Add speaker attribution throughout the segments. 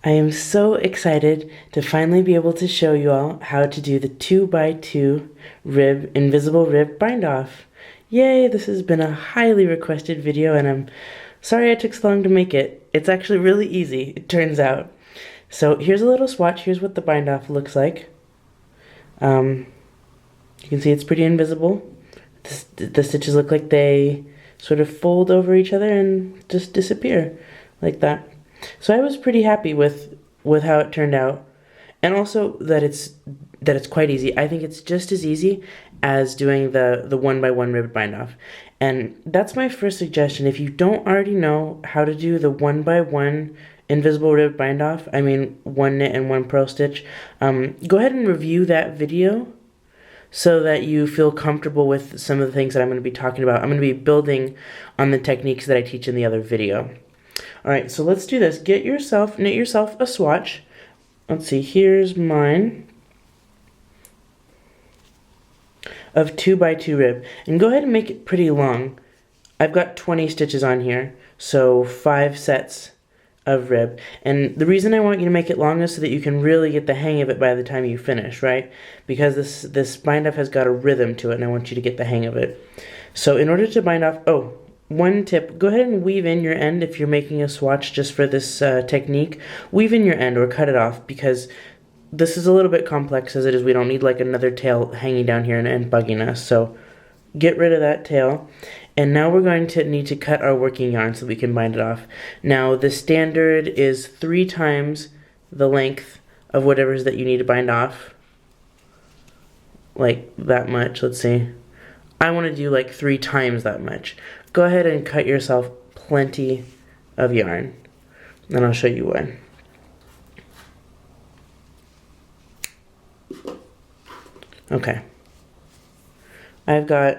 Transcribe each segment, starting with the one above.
Speaker 1: I am so excited to finally be able to show you all how to do the 2x2 invisible rib bind off. Yay, this has been a highly requested video and I'm sorry I took so long to make it. It's actually really easy, it turns out. So here's a little swatch, here's what the bind off looks like. You can see it's pretty invisible. The stitches look like they sort of fold over each other and just disappear like that. So I was pretty happy with how it turned out, and also that it's quite easy. I think it's just as easy as doing the 1x1 ribbed bind off. And that's my first suggestion. If you don't already know how to do the 1x1 invisible ribbed bind off, I mean 1 knit and 1 purl stitch, go ahead and review that video so that you feel comfortable with some of the things that I'm going to be talking about. I'm going to be building on the techniques that I teach in the other video. Alright, so let's do this. Knit yourself a swatch. Let's see, here's mine of 2x2 rib. And go ahead and make it pretty long. I've got 20 stitches on here, so 5 sets of rib. And the reason I want you to make it long is so that you can really get the hang of it by the time you finish, right? Because this bind off has got a rhythm to it and I want you to get the hang of it. So in order to bind off, one tip, go ahead and weave in your end if you're making a swatch just for this technique. Weave in your end or cut it off because this is a little bit complex as it is. We don't need like another tail hanging down here and bugging us. So get rid of that tail. And now we're going to need to cut our working yarn so we can bind it off. Now the standard is 3 times the length of whatever it is that you need to bind off. Like that much, let's see. I want to do like 3 times that much. Go ahead and cut yourself plenty of yarn. And I'll show you when. Okay. I've got,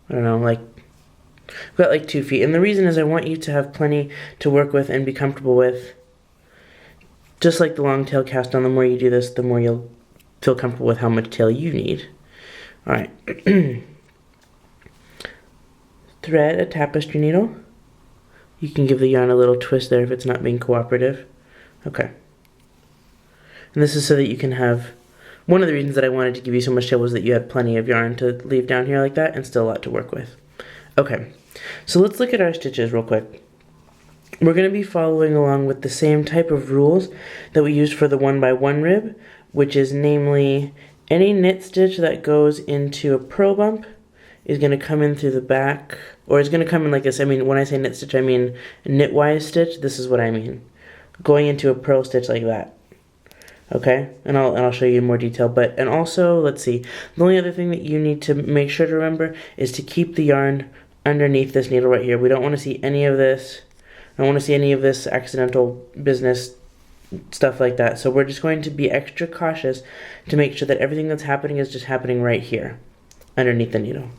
Speaker 1: I don't know, I've got like 2 feet. And the reason is I want you to have plenty to work with and be comfortable with. Just like the long tail cast on, the more you do this, the more you'll feel comfortable with how much tail you need. Alright. Thread a tapestry needle. You can give the yarn a little twist there if it's not being cooperative. Okay. And this is so that you can have, one of the reasons that I wanted to give you so much tail was that you had plenty of yarn to leave down here like that and still a lot to work with. Okay, so let's look at our stitches real quick. We're going to be following along with the same type of rules that we used for the 1x1 rib, which is namely any knit stitch that goes into a purl bump is going to come in through the back, or it's going to come in like this. I mean, when I say knit stitch, I mean knitwise stitch. This is what I mean. Going into a purl stitch like that. Okay? And I'll show you in more detail. And also, let's see. The only other thing that you need to make sure to remember is to keep the yarn underneath this needle right here. We don't want to see any of this. I don't want to see any of this accidental business stuff like that. So we're just going to be extra cautious to make sure that everything that's happening is just happening right here, underneath the needle.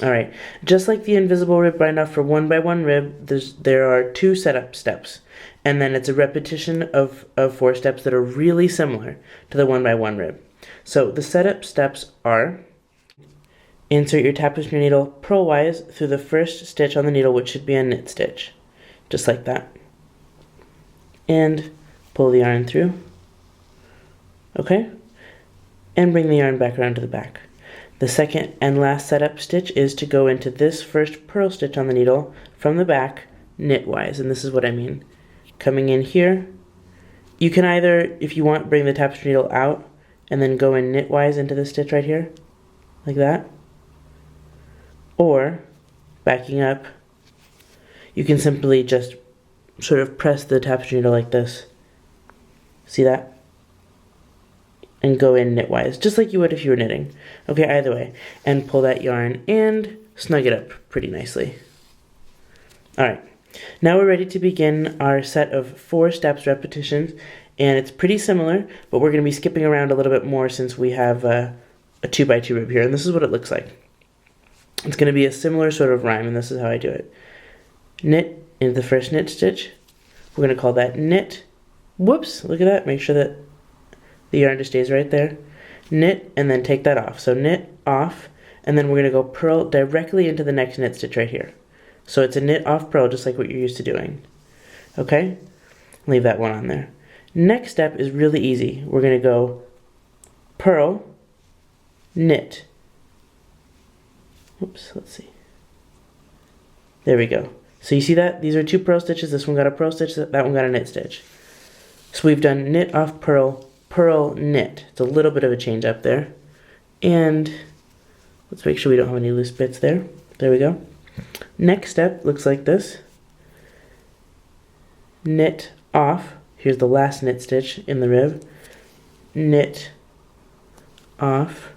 Speaker 1: Alright, just like the invisible rib bind off for 1x1 rib, there are 2 setup steps. And then it's a repetition of 4 steps that are really similar to the 1x1 rib. So the setup steps are: insert your tapestry needle purlwise through the first stitch on the needle, which should be a knit stitch. Just like that. And pull the yarn through. Okay? And bring the yarn back around to the back. The second and last setup stitch is to go into this first purl stitch on the needle from the back knitwise, and this is what I mean. Coming in here, you can either, if you want, bring the tapestry needle out and then go in knitwise into this stitch right here, like that. Or, backing up, you can simply just sort of press the tapestry needle like this. See that? And go in knitwise, just like you would if you were knitting. Okay, either way. And pull that yarn and snug it up pretty nicely. Alright, now we're ready to begin our set of 4 steps repetitions, and it's pretty similar, but we're going to be skipping around a little bit more since we have a 2x2 rib here, and this is what it looks like. It's going to be a similar sort of rhyme, and this is how I do it. Knit into the first knit stitch. We're going to call that knit. Whoops, look at that, make sure that the yarn just stays right there. Knit, and then take that off. So knit, off, and then we're going to go purl directly into the next knit stitch right here. So it's a knit, off, purl, just like what you're used to doing. Okay? Leave that one on there. Next step is really easy. We're going to go purl, knit. Oops, let's see. There we go. So you see that? These are two purl stitches. This one got a purl stitch, that one got a knit stitch. So we've done knit off purl, purl, knit. It's a little bit of a change up there. And let's make sure we don't have any loose bits there. There we go. Next step looks like this. Knit off. Here's the last knit stitch in the rib. Knit off,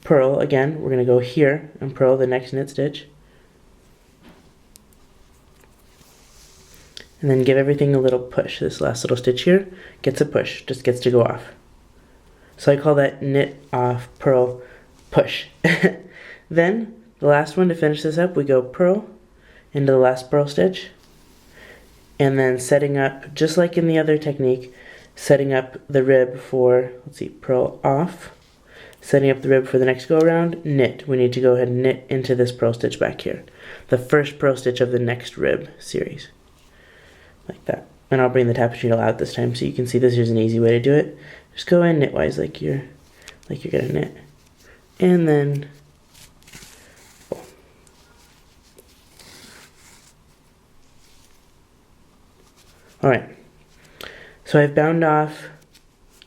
Speaker 1: purl again. We're going to go here and purl the next knit stitch. And then give everything a little push. This last little stitch here gets a push, just gets to go off. So I call that knit off, purl, push. Then the last one to finish this up, we go purl into the last purl stitch. And then setting up, just like in the other technique, setting up the rib for, let's see, purl off. Setting up the rib for the next go around, knit. We need to go ahead and knit into this purl stitch back here. The first purl stitch of the next rib series. Like that. And I'll bring the tapestry needle out this time so you can see this. Here's an easy way to do it. Just go in knitwise like you're gonna knit. And then alright. So I've bound off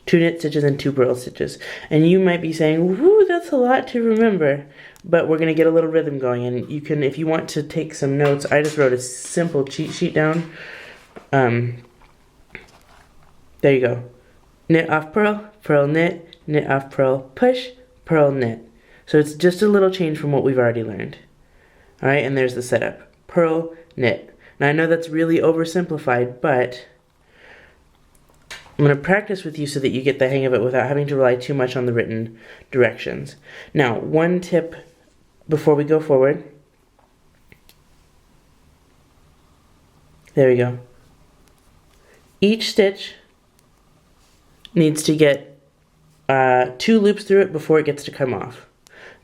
Speaker 1: 2 knit stitches and 2 purl stitches. And you might be saying, whoo, that's a lot to remember. But we're gonna get a little rhythm going, and you can, if you want to take some notes, I just wrote a simple cheat sheet down. There you go. Knit off purl, purl knit, knit off purl, push, purl knit. So it's just a little change from what we've already learned. Alright, and there's the setup. Purl, knit. Now I know that's really oversimplified, but I'm going to practice with you so that you get the hang of it without having to rely too much on the written directions. Now, one tip before we go forward. There we go. Each stitch needs to get 2 loops through it before it gets to come off.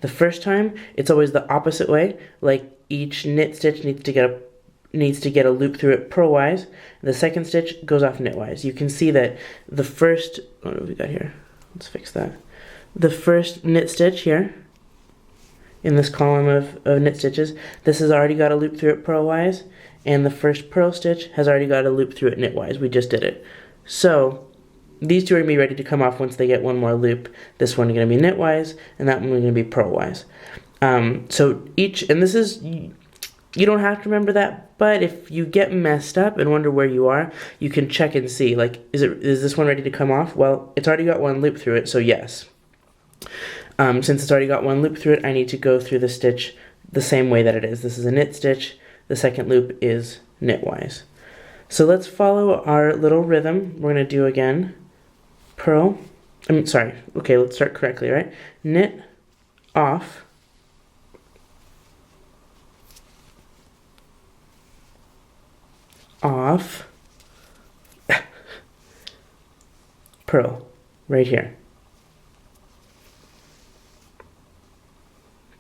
Speaker 1: The first time, it's always the opposite way. Like each knit stitch needs to get a loop through it purlwise. The second stitch goes off knitwise. You can see that the first, what have we got here? Let's fix that. The first knit stitch here, in this column of knit stitches, this has already got a loop through it purlwise, and the first purl stitch has already got a loop through it knitwise. We just did it. So these two are going to be ready to come off once they get one more loop. This one is going to be knitwise, and that one is going to be purlwise. So each, and this is, you don't have to remember that, but if you get messed up and wonder where you are, you can check and see, like, is this one ready to come off? Well, it's already got one loop through it, so yes. Since it's already got one loop through it, I need to go through the stitch the same way that it is. This is a knit stitch. The second loop is knitwise. So let's follow our little rhythm. We're going to do again, purl, okay, let's start correctly, right? Knit off, off, purl, right here.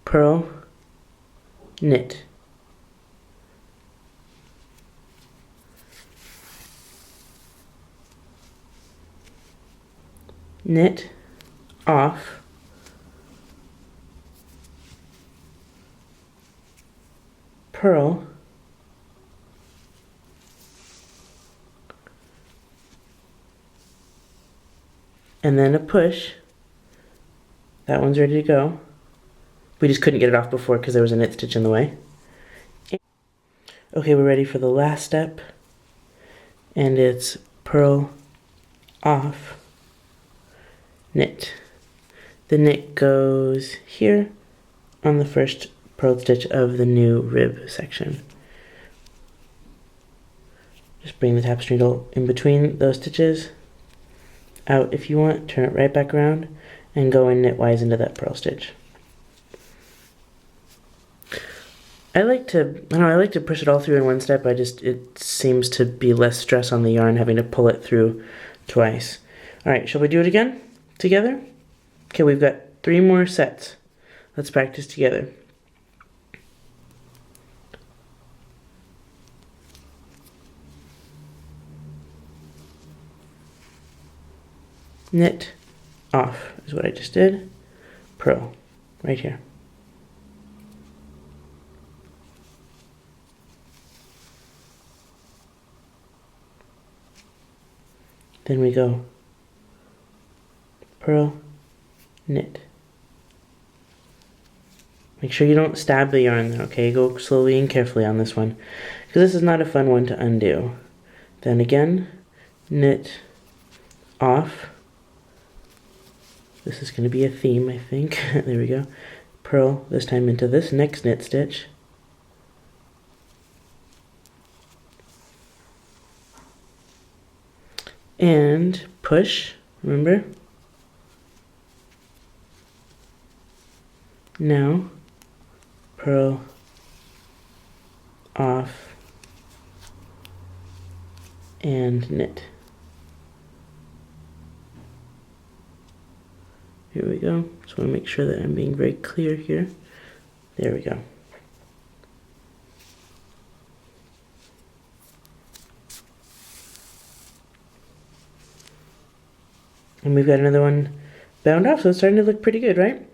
Speaker 1: Purl, knit. Knit, off, purl, and then a push. That one's ready to go. We just couldn't get it off before because there was a knit stitch in the way. Okay, we're ready for the last step, and it's purl, off, knit. The knit goes here on the first purl stitch of the new rib section. Just bring the tapestry needle in between those stitches, out if you want, turn it right back around, and go in knitwise into that purl stitch. I like to push it all through in one step. It seems to be less stress on the yarn having to pull it through twice. Alright, shall we do it again? Together? Okay, we've got 3 more sets. Let's practice together. knit off is what I just did. Purl, right here. Then we go purl, knit. Make sure you don't stab the yarn, okay? Go slowly and carefully on this one, because this is not a fun one to undo. Then again, knit off. This is going to be a theme, I think. There we go. Purl, this time into this next knit stitch. And push, remember? Now, purl off and knit. Here we go. Just want to make sure that I'm being very clear here. There we go. And we've got another one bound off, so it's starting to look pretty good, right?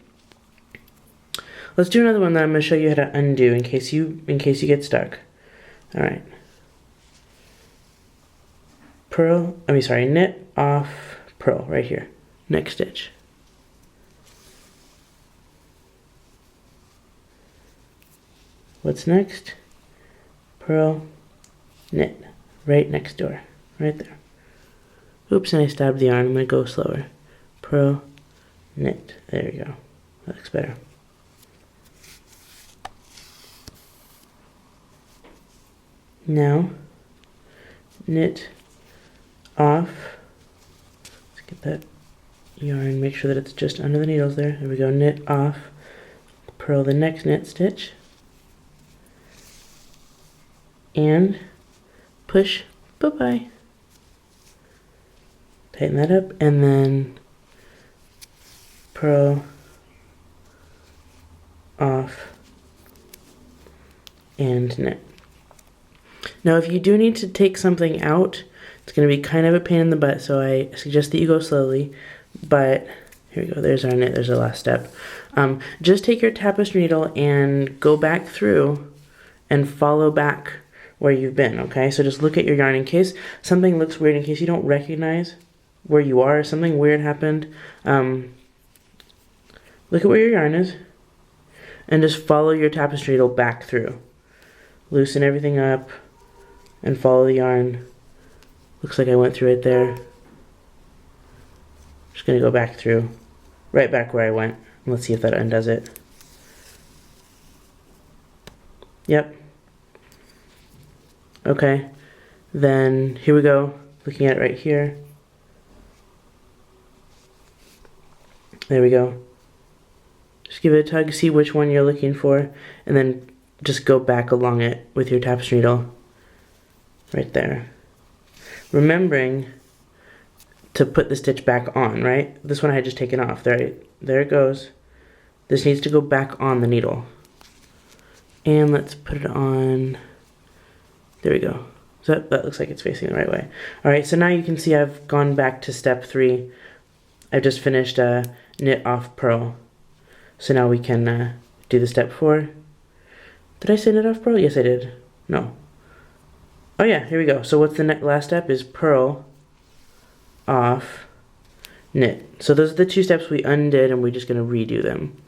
Speaker 1: Let's do another one that I'm going to show you how to undo in case you get stuck. All right. Knit off, purl right here. Next stitch. What's next? Purl, knit, right next door, right there. Oops, and I stabbed the yarn. I'm going to go slower. Purl, knit. There we go. That looks better. Now, knit off. Let's get that yarn, make sure that it's just under the needles there. There we go. Knit off. Purl the next knit stitch. And push. Bye-bye. Tighten that up, and then purl off and knit. Now if you do need to take something out, it's going to be kind of a pain in the butt, so I suggest that you go slowly, but here we go, there's our knit, there's our last step. Just take your tapestry needle and go back through and follow back where you've been, okay? So just look at your yarn in case something looks weird, in case you don't recognize where you are, something weird happened. Look at where your yarn is and just follow your tapestry needle back through. Loosen everything up and follow the yarn. Looks like I went through it there. Just gonna go back through, right back where I went. Let's see if that undoes it. Yep. Okay, then here we go, looking at it right here. There we go. Just give it a tug, see which one you're looking for, and then just go back along it with your tapestry needle. Right there. Remembering to put the stitch back on, right? This one I had just taken off. There it goes. This needs to go back on the needle. And let's put it on. There we go. So that looks like it's facing the right way. Alright, so now you can see I've gone back to step 3. I've just finished knit off purl. So now we can do the step 4. Did I say knit off purl? Yes, I did. No. Oh yeah, here we go. So what's the last step is purl off knit. So those are the 2 steps we undid, and we're just going to redo them.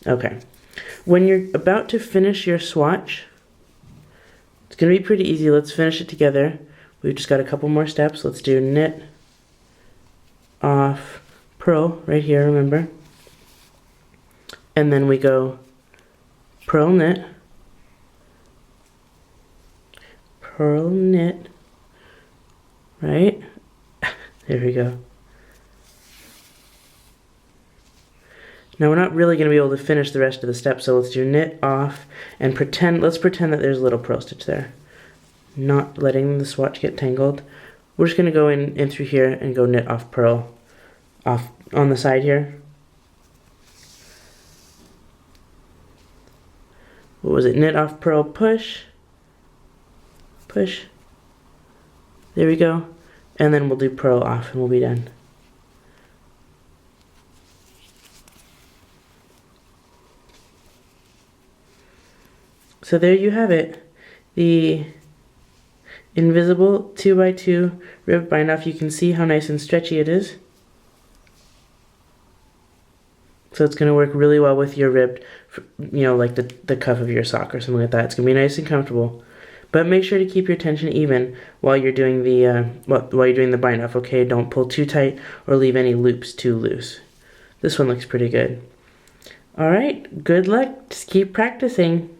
Speaker 1: Okay. When you're about to finish your swatch, it's going to be pretty easy. Let's finish it together. We've just got a couple more steps. Let's do knit off purl right here, remember? And then we go purl knit, purl knit, right? There we go. Now we're not really going to be able to finish the rest of the steps, so let's do knit off and let's pretend that there's a little purl stitch there. Not letting the swatch get tangled. We're just going to go in through here and go knit off purl off on the side here. What was it? Knit off purl, push, push, There we go. And then we'll do purl off and we'll be done. So there you have it. The invisible 2x2 ribbed bind off. You can see how nice and stretchy it is. So it's going to work really well with your ribbed, you know, like the cuff of your sock or something like that. It's going to be nice and comfortable. But make sure to keep your tension even while you're doing the bind off, okay? Don't pull too tight or leave any loops too loose. This one looks pretty good. All right, good luck. Just keep practicing.